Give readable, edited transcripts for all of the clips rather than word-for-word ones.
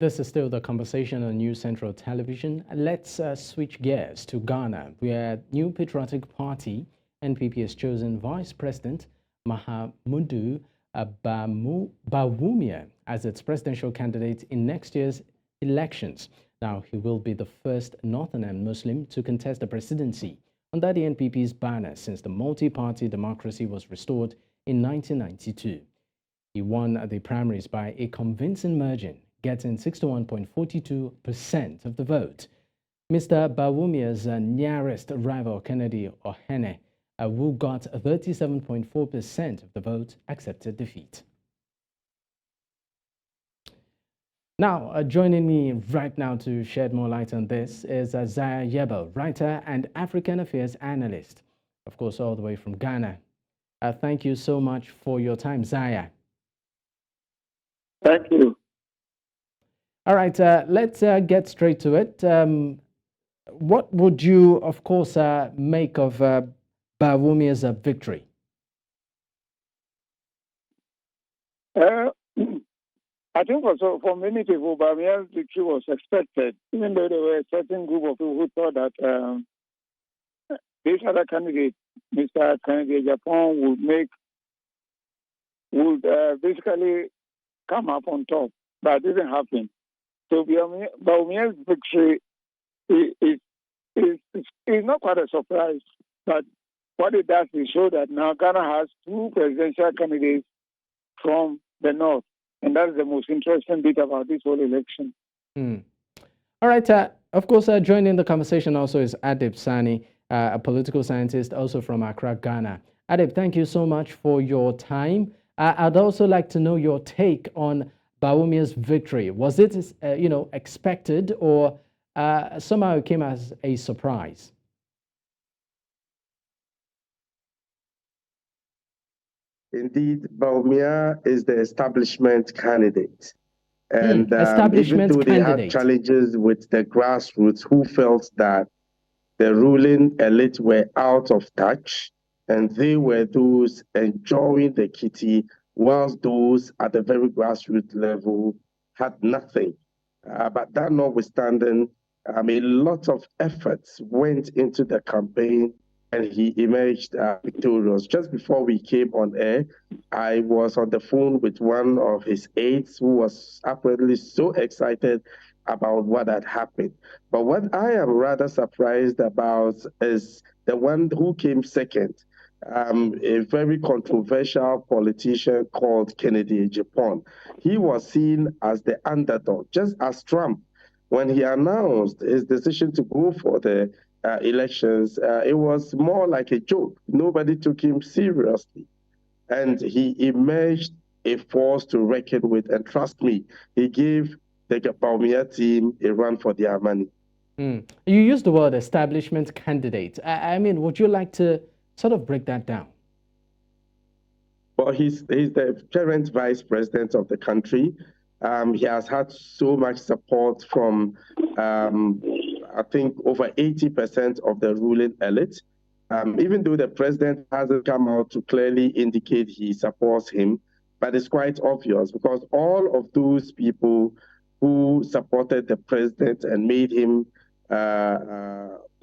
This is still the conversation on News Central Television. Let's switch gears to Ghana, where new Patriotic Party NPP has chosen Vice President Mahamudu Bawumia as its presidential candidate in next year's elections. Now, he will be the first Northern Muslim to contest the presidency under the NPP's banner since the multi-party democracy was restored in 1992. He won the primaries by a convincing margin, getting 61.42% of the vote. Mr. Bawumia's nearest rival, Kennedy Ohene, who got 37.4% of the vote, accepted defeat. Now, joining me right now to shed more light on this is Zah Yeboah, writer and African affairs analyst, of course, all the way from Ghana. Thank you so much for your time, Zaya. Thank you. All right, let's get straight to it. What would you, of course, make of Bawumia's victory? I think also for many people, Bawumia's victory was expected, even though there were a certain group of people who thought that this other candidate, Mr. Kennedy Japan, would basically come up on top, but it didn't happen. So Bawumia's victory is not quite a surprise, but what it does is show that now Ghana has two presidential candidates from the north, and that is the most interesting bit about this whole election. All right. Of course, joining the conversation also is Adib Sani, a political scientist, also from Accra, Ghana. Adib, thank you so much for your time. I'd also like to know your take on Bawumia's victory. Was it, expected, or somehow it came as a surprise? Indeed, Bawumia is the establishment candidate. And establishment even though they candidate. had challenges with the grassroots who felt that the ruling elite were out of touch and they were those enjoying the kitty, whilst those at the very grassroots level had nothing. But that notwithstanding, a lot of efforts went into the campaign and he emerged victorious. Just before we came on air, I was on the phone with one of his aides who was apparently so excited about what had happened. But what I am rather surprised about is the one who came second, a very controversial politician called Kennedy Japan. He was seen as the underdog, just as Trump. When he announced his decision to go for the elections, it was more like a joke. Nobody took him seriously. And he emerged a force to reckon with. And trust me, he gave the Bawumia team a run for their money. You used the word establishment candidate. Would you like to sort of break that down? Well, he's the current vice president of the country. He has had so much support from I think over 80% of the ruling elite. Even though the president hasn't come out to clearly indicate he supports him, but it's quite obvious because all of those people who supported the president and made him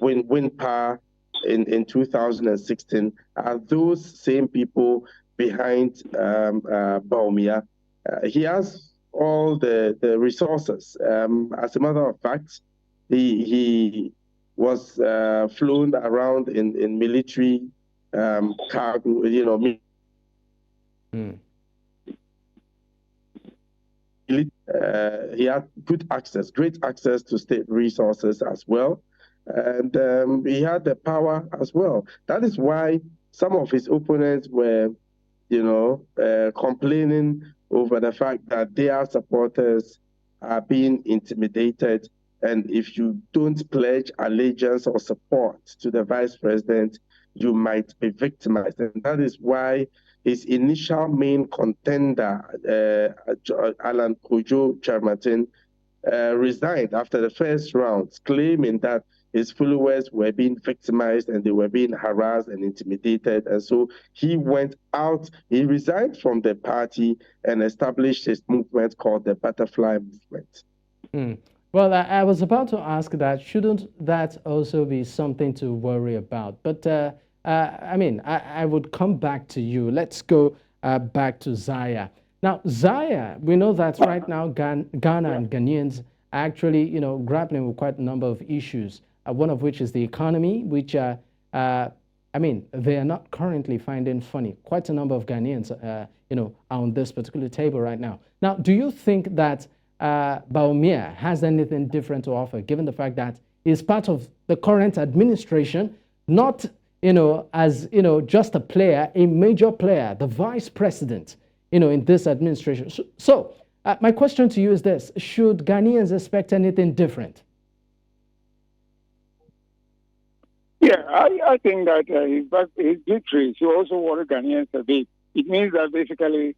win power in 2016 are those same people behind Bawumia. He has all the resources. As a matter of fact, he was flown around in military cargo, he had good access, great access to state resources as well. And he had the power as well. That is why some of his opponents were, complaining over the fact that their supporters are being intimidated. And if you don't pledge allegiance or support to the vice president, you might be victimized. And that is why his initial main contender, Alan Kojo Charmatin, resigned after the first round, claiming that his followers were being victimized and they were being harassed and intimidated. And so he went out, he resigned from the party and established his movement called the Butterfly Movement. Mm. Well, I was about to ask that. Shouldn't that also be something to worry about? But I mean, I would come back to you. Let's go back to Zaya. Now, Zaya, we know that right now Ghana and Ghanaians are actually, grappling with quite a number of issues. One of which is the economy, which I mean, they are not currently finding funny. Quite a number of Ghanaians, are on this particular table right now. Now, do you think that Bawumia has anything different to offer, given the fact that he's part of the current administration, not, as, just a player, a major player, the vice president, in this administration? So my question to you is this: should Ghanaians expect anything different? Yeah, I think that his victory should also worry Ghanaians a bit. It means that basically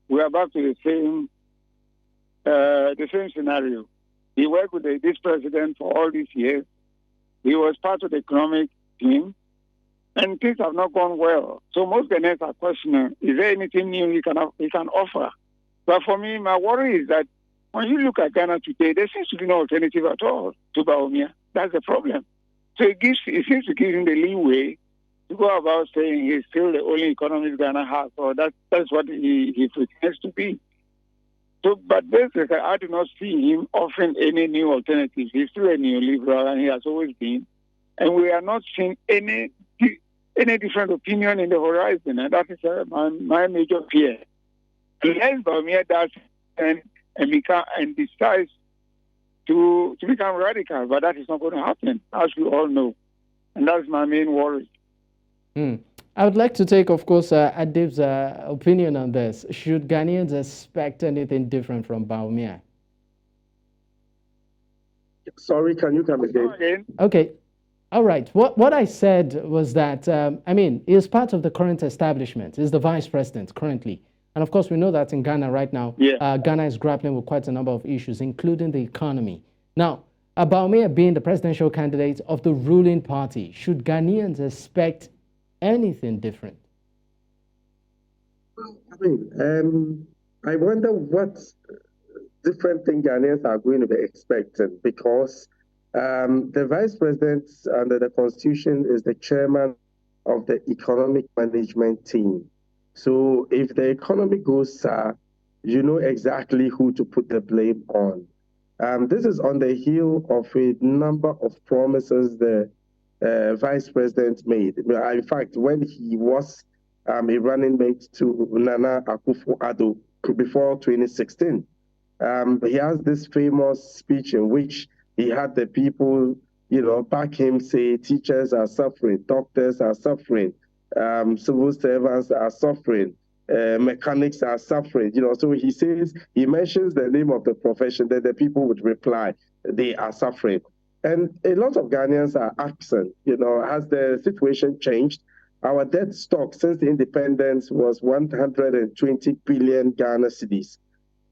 we are back to the same scenario. He worked with this president for all these years. He was part of the economic team, and things have not gone well. So most Ghanaians are questioning: is there anything new he can offer? But for me, my worry is that when you look at Ghana today, there seems to be no alternative at all to Bawumia. That's the problem. So it seems to give him the leeway to go about saying he's still the only economist Ghana has, or that's what he pretends to be. So, but basically, I do not see him offering any new alternatives. He's still a neoliberal, and he has always been. And we are not seeing any different opinion in the horizon, and that is my major fear. Unless Bawumia does and decides to become radical, but that is not going to happen, as we all know. And that's my main worry. I would like to take, of course, Adib's opinion on this. Should Ghanaians expect anything different from Bawumia? Sorry, can you come again? Okay. All right. What I said was that, I mean, he's part of the current establishment. He's the vice president currently. And of course, we know that in Ghana right now, Ghana is grappling with quite a number of issues, including the economy. Now, Bawumia being the presidential candidate of the ruling party, should Ghanaians expect anything different? I mean, I wonder what different thing Ghanaians are going to be expecting, because the vice president under the constitution is the chairman of the economic management team. So if the economy goes sour, you know exactly who to put the blame on. This is on the heel of a number of promises the vice president made. In fact, when he was a running mate to Nana Akufo-Addo before 2016, he has this famous speech in which he had the people, back him say teachers are suffering, doctors are suffering, civil servants are suffering, mechanics are suffering. So he mentions the name of the profession, that the people would reply, they are suffering. And a lot of Ghanaians are asking, has the situation changed? Our debt stock since the independence was 120 billion Ghana cedis.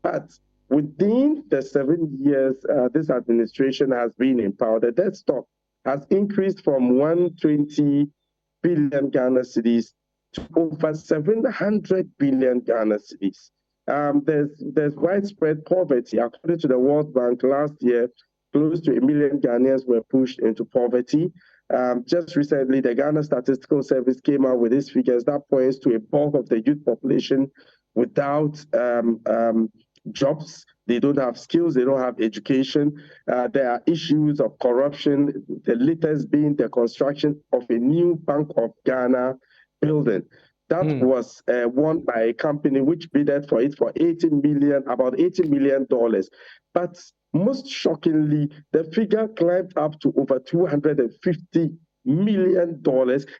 But within the 7 years this administration has been in power, the debt stock has increased from 120 billion Ghana cedis to over 700 billion Ghana cedis. There's widespread poverty. According to the World Bank last year, close to 1 million Ghanaians were pushed into poverty. Just recently, the Ghana Statistical Service came out with these figures that points to a bulk of the youth population without jobs. They don't have skills, they don't have education. There are issues of corruption, the latest being the construction of a new Bank of Ghana building. That was won by a company which bidded for it for about $80 million. But most shockingly, the figure climbed up to over $250 million,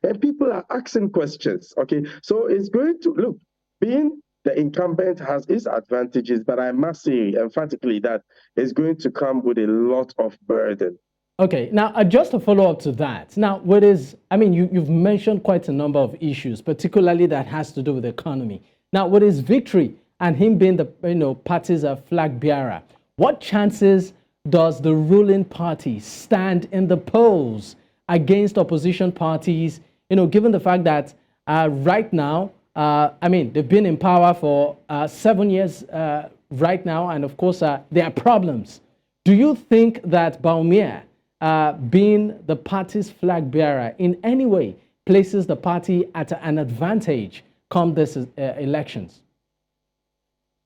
and people are asking questions. Okay, so it's going to look, being the incumbent has its advantages, but I must say emphatically that it's going to come with a lot of burden. Okay, now just a follow-up to that. Now, you've mentioned quite a number of issues, particularly that has to do with the economy. Now, with his victory and him being the party's flag bearer, what chances does the ruling party stand in the polls against opposition parties? Given the fact that right now, they've been in power for 7 years right now, and of course there are problems Do you think that Bawumia, being the party's flag bearer, in any way places the party at an advantage come this elections?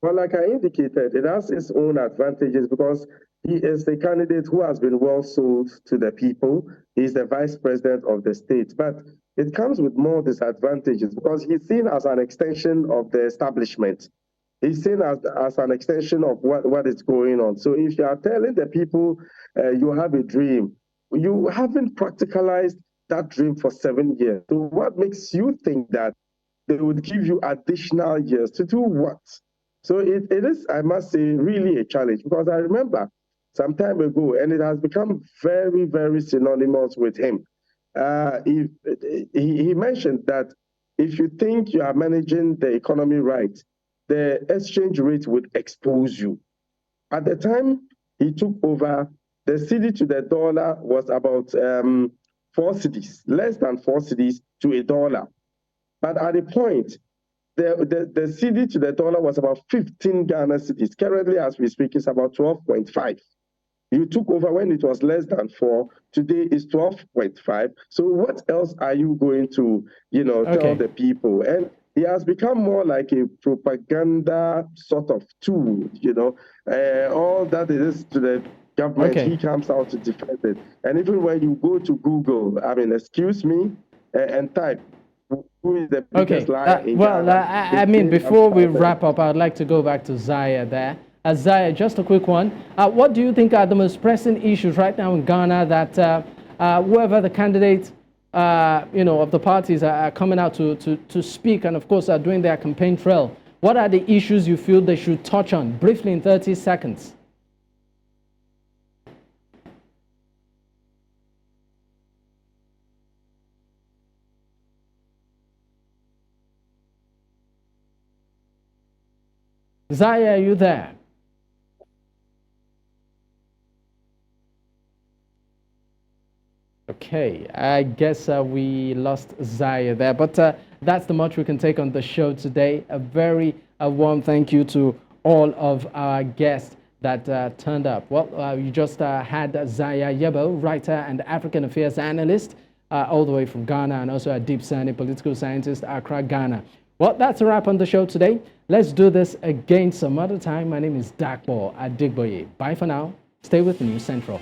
Well, like I indicated, it has its own advantages because he is the candidate who has been well sold to the people. He's the vice president of the state. But it comes with more disadvantages because he's seen as an extension of the establishment. He's seen as an extension of what is going on. So if you are telling the people you have a dream, you haven't practicalized that dream for 7 years. So what makes you think that they would give you additional years to do what? So it is, I must say, really a challenge because I remember some time ago, and it has become very, very synonymous with him. He mentioned that if you think you are managing the economy right, the exchange rate would expose you. At the time he took over, the cedi to the dollar was about 4 cedis, less than 4 cedis to a dollar. But at the point, the cedi to the dollar was about 15 Ghana cedis. Currently, as we speak, it's about 12.5. You took over when it was less than 4. Today is 12.5. So what else are you going to, tell the people? And he has become more like a propaganda sort of tool, all that it is to the government, he comes out to defend it. And even when you go to Google, I mean, excuse me, and type, who is the biggest liar in Ghana? I mean, before we wrap up, I'd like to go back to Zaya there. Zaya, just a quick one. What do you think are the most pressing issues right now in Ghana that whoever the candidates, of the parties are coming out to speak and, of course, are doing their campaign trail? What are the issues you feel they should touch on briefly in 30 seconds? Zaya, are you there? Okay, I guess we lost Zaya there, but that's the much we can take on the show today. A very warm thank you to all of our guests that turned up. Well, you just had Zah Yeboah, writer and African affairs analyst, all the way from Ghana, and also Adib Sani, political scientist, Accra, Ghana. Well, that's a wrap on the show today. Let's do this again some other time. My name is Dapo Adegboye. Bye for now. Stay with News Central.